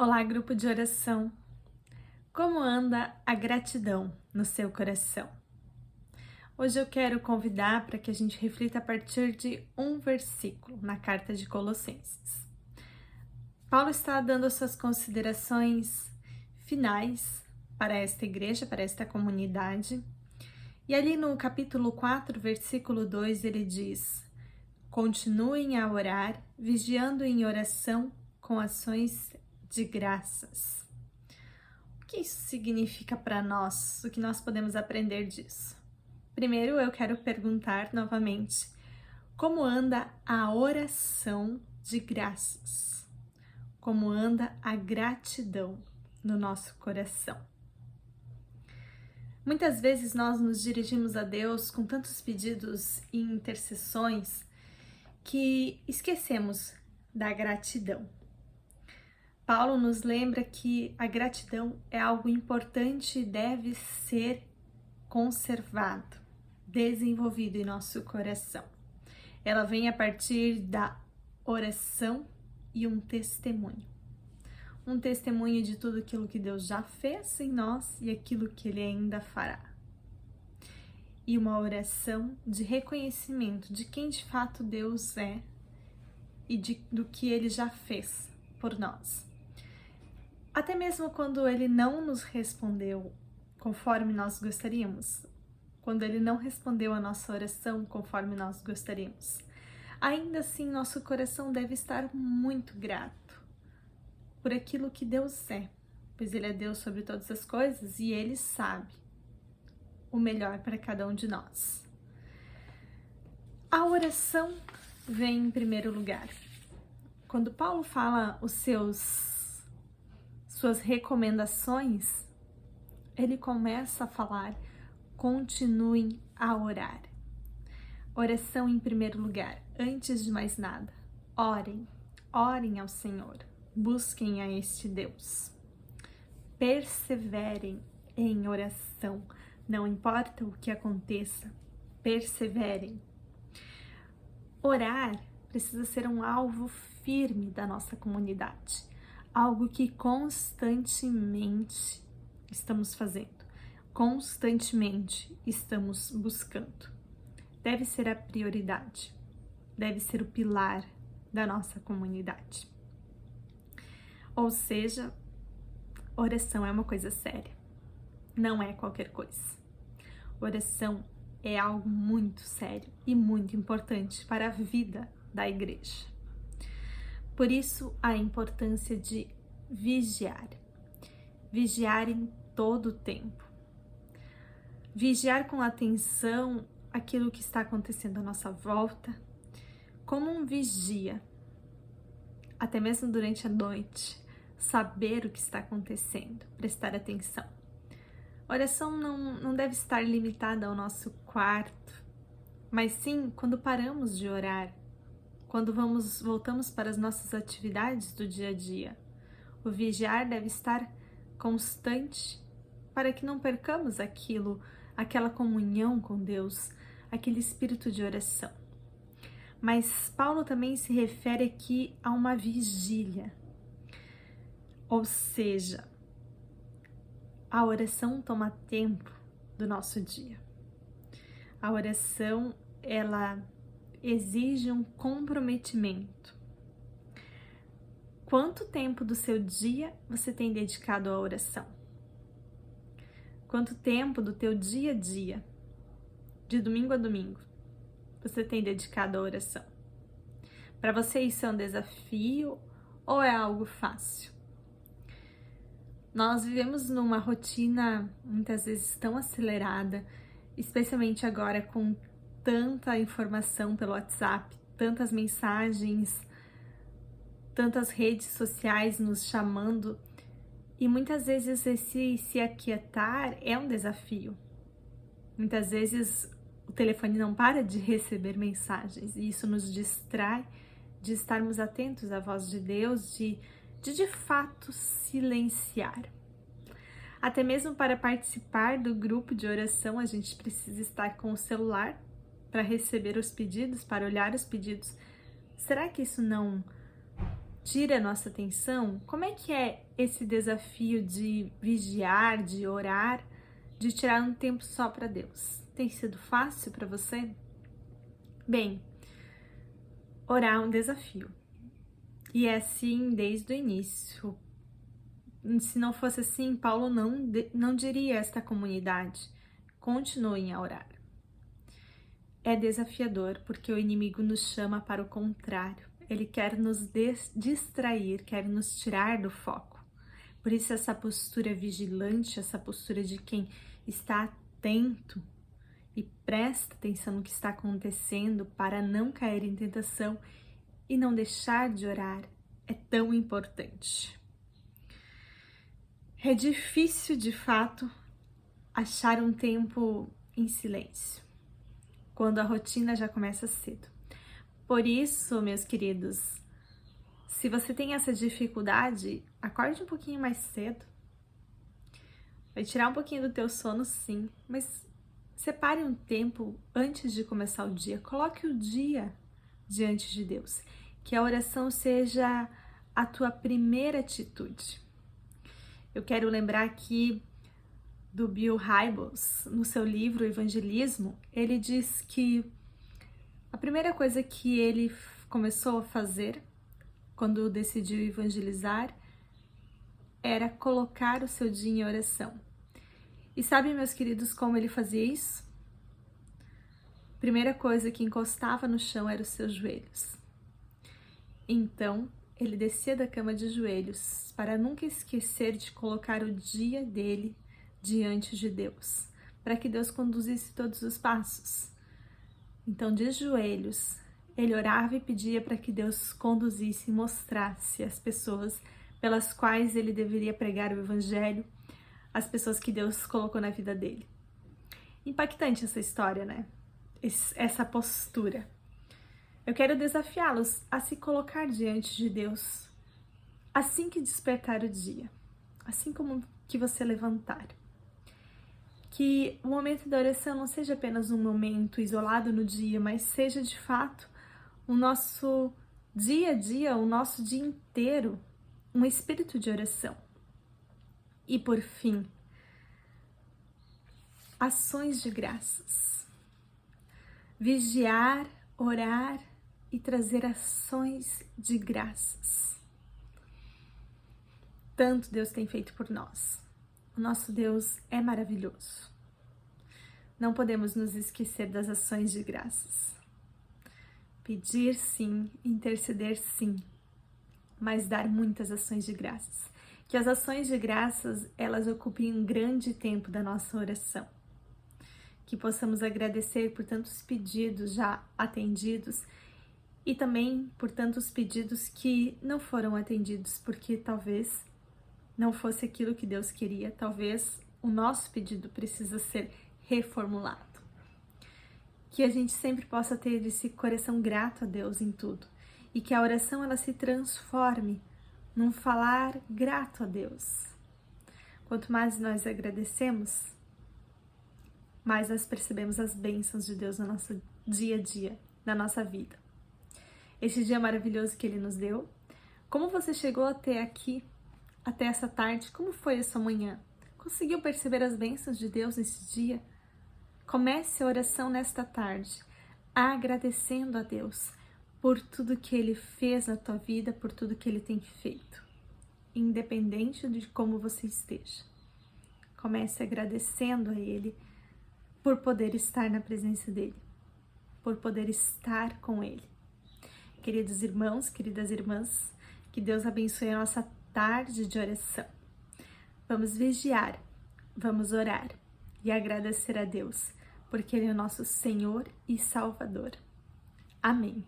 Olá, grupo de oração. Como anda a gratidão no seu coração? Hoje eu quero convidar para que a gente reflita a partir de um versículo na carta de Colossenses. Paulo está dando as suas considerações finais para esta igreja, para esta comunidade. E ali no capítulo 4, versículo 2, ele diz: continuem a orar, vigiando em oração com ações de graças. O que isso significa para nós? O que nós podemos aprender disso? Primeiro, eu quero perguntar novamente: como anda a oração de graças? Como anda a gratidão no nosso coração? Muitas vezes nós nos dirigimos a Deus com tantos pedidos e intercessões que esquecemos da gratidão. Paulo nos lembra que a gratidão é algo importante e deve ser conservado, desenvolvido em nosso coração. Ela vem a partir da oração e um testemunho. Um testemunho de tudo aquilo que Deus já fez em nós e aquilo que Ele ainda fará. E uma oração de reconhecimento de quem de fato Deus é e do que Ele já fez por nós. Até mesmo quando Ele não nos respondeu conforme nós gostaríamos, quando Ele não respondeu a nossa oração conforme nós gostaríamos, ainda assim nosso coração deve estar muito grato por aquilo que Deus é, pois Ele é Deus sobre todas as coisas e Ele sabe o melhor para cada um de nós. A oração vem em primeiro lugar. Quando Paulo fala suas recomendações, ele começa a falar: continuem a orar. Oração em primeiro lugar, antes de mais nada. Orem ao Senhor, busquem a este Deus. Perseverem em oração, não importa o que aconteça, perseverem. Orar precisa ser um alvo firme da nossa comunidade, algo que constantemente estamos fazendo, constantemente estamos buscando. Deve ser a prioridade, deve ser o pilar da nossa comunidade. Ou seja, oração é uma coisa séria, não é qualquer coisa. Oração é algo muito sério e muito importante para a vida da igreja. Por isso, a importância de vigiar em todo o tempo. Vigiar com atenção aquilo que está acontecendo à nossa volta, como um vigia, até mesmo durante a noite, saber o que está acontecendo, prestar atenção. Oração não deve estar limitada ao nosso quarto, mas sim quando paramos de orar, quando voltamos para as nossas atividades do dia a dia. O vigiar deve estar constante para que não percamos aquela comunhão com Deus, aquele espírito de oração. Mas Paulo também se refere aqui a uma vigília, ou seja, a oração toma tempo do nosso dia. A oração, ela exige um comprometimento. Quanto tempo do seu dia você tem dedicado à oração? Quanto tempo do teu dia a dia, de domingo a domingo, você tem dedicado à oração? Para você isso é um desafio ou é algo fácil? Nós vivemos numa rotina muitas vezes tão acelerada, especialmente agora com tanta informação pelo WhatsApp, tantas mensagens, tantas redes sociais nos chamando, e muitas vezes esse se aquietar é um desafio. Muitas vezes o telefone não para de receber mensagens e isso nos distrai de estarmos atentos à voz de Deus, de fato silenciar. Até mesmo para participar do grupo de oração, a gente precisa estar com o celular para receber os pedidos, para olhar os pedidos. Será que isso não tira a nossa atenção, como é que é esse desafio de vigiar, de orar, de tirar um tempo só para Deus? Tem sido fácil para você? Bem, orar é um desafio. E é assim desde o início. Se não fosse assim, Paulo não diria a esta comunidade: continuem a orar. É desafiador porque o inimigo nos chama para o contrário. Ele quer nos distrair, quer nos tirar do foco. Por isso essa postura vigilante, essa postura de quem está atento e presta atenção no que está acontecendo para não cair em tentação e não deixar de orar, é tão importante. É difícil, de fato, achar um tempo em silêncio, quando a rotina já começa cedo. Por isso, meus queridos, se você tem essa dificuldade, acorde um pouquinho mais cedo. Vai tirar um pouquinho do teu sono, sim, mas separe um tempo antes de começar o dia. Coloque o dia diante de Deus. Que a oração seja a tua primeira atitude. Eu quero lembrar aqui do Bill Hybels, no seu livro Evangelismo. Ele diz que a primeira coisa que ele começou a fazer quando decidiu evangelizar era colocar o seu dia em oração. E sabe, meus queridos, como ele fazia isso? A primeira coisa que encostava no chão eram os seus joelhos. Então, ele descia da cama de joelhos para nunca esquecer de colocar o dia dele diante de Deus, para que Deus conduzisse todos os passos. Então, de joelhos, ele orava e pedia para que Deus conduzisse e mostrasse as pessoas pelas quais ele deveria pregar o evangelho, as pessoas que Deus colocou na vida dele. Impactante essa história, né? Essa postura. Eu quero desafiá-los a se colocar diante de Deus assim que despertar o dia, assim como que você levantar. Que o momento da oração não seja apenas um momento isolado no dia, mas seja de fato o nosso dia a dia, o nosso dia inteiro, um espírito de oração. E por fim, ações de graças. Vigiar, orar e trazer ações de graças. Tanto Deus tem feito por nós. O nosso Deus é maravilhoso. Não podemos nos esquecer das ações de graças. Pedir sim, interceder sim, mas dar muitas ações de graças. Que as ações de graças, elas ocupem um grande tempo da nossa oração. Que possamos agradecer por tantos pedidos já atendidos e também por tantos pedidos que não foram atendidos, porque talvez não fosse aquilo que Deus queria, talvez o nosso pedido precisa ser reformulado. Que a gente sempre possa ter esse coração grato a Deus em tudo e que a oração ela se transforme num falar grato a Deus. Quanto mais nós agradecemos, mais nós percebemos as bênçãos de Deus no nosso dia a dia, na nossa vida. Esse dia maravilhoso que Ele nos deu, como você chegou até aqui, até essa tarde, como foi a sua manhã? Conseguiu perceber as bênçãos de Deus nesse dia? Comece a oração nesta tarde, agradecendo a Deus por tudo que Ele fez na tua vida, por tudo que Ele tem feito, independente de como você esteja. Comece agradecendo a Ele por poder estar na presença dEle, por poder estar com Ele. Queridos irmãos, queridas irmãs, que Deus abençoe a nossa tarde de oração. Vamos vigiar, vamos orar e agradecer a Deus, porque Ele é o nosso Senhor e Salvador. Amém.